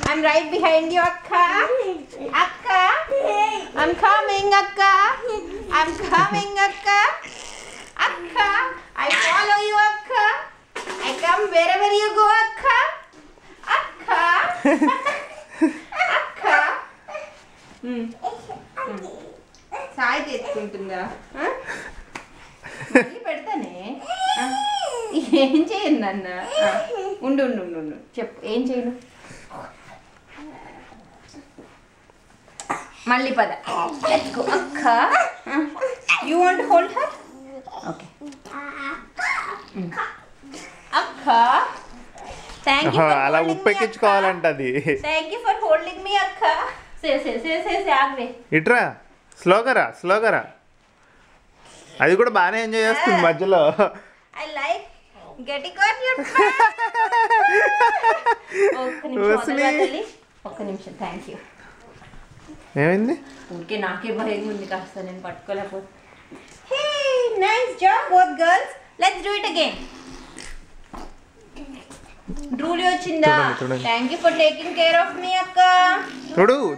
I'm right behind you, Akka. Akka. I'm coming, Akka. I'm coming, Akka. Akka. I follow you, Akka. I come wherever you go, Akka. Akka. Akka. Sai తెచ్చుకుంటుందా? మళ్ళీ పెడతానే. ఏం చేయను నాన్న. ఉండు ఉండు ఉండు ఉండు చెప్పు ఏం చేయను. మళ్ళీ పద. లెట్స్ గో అక్క. You want hold her? Okay అక్క. Thank you. అలా ఉప్పెక్కించుకోవాలంటది. Thank you for holding me అక్క. సే ఆగ్రే. ఇట్రా స్లోగరా. అది కూడా బాగానే ఎంజాయ్ చేస్తుంది మధ్యలో. I like getting on your ఒక్క నిమిషం థ్యాంక్ యూ. ఏమైంది? ఊరికే నాకే భయం ఉంది కాస్త నేను పట్టుకోలేకపోతే. Hey nice job both girls. Let's do it again. డ్రూలీ వచ్చిందా? Thank you for taking care of me అక్క.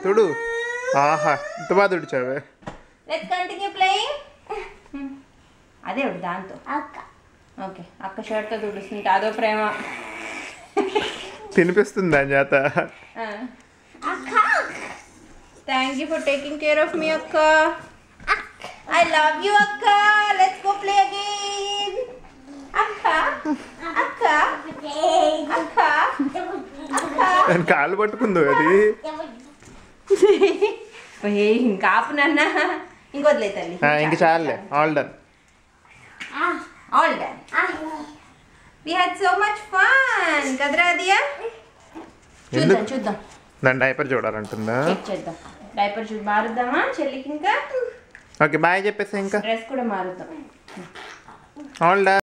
తుడు ఆహా ఇంత బాగా తుడిచావే. Let's continue playing. అదే ఒకటి దాంతో ఓకే అక్క షర్ట్తో తుడుస్తుంటే అదో ప్రేమ. తినిపిస్తుంది దాని చేత. Thank you for taking care of me అక్క. ఐ లవ్ యూ అక్క. Let's go play again. అక్క అక్క అక్క అక్క కాళ్ళు పట్టుకుందో అది. ఇంకా ఆపు నాన్న. ఇంకొద్దులే తల్లి. ఇంక చాలులే. All done. We had so much fun. కదరా దియా? చూద్దాం దాని డైపర్ చూడాలంటుందా? చెక్ చేద్దాం. డైపర్ మారుద్దామా చెల్లికి? ఇంకా ఓకే బాయ్ చెప్పేసి ఇంకా డ్రెస్ కూడా మారుద్దాం. All done.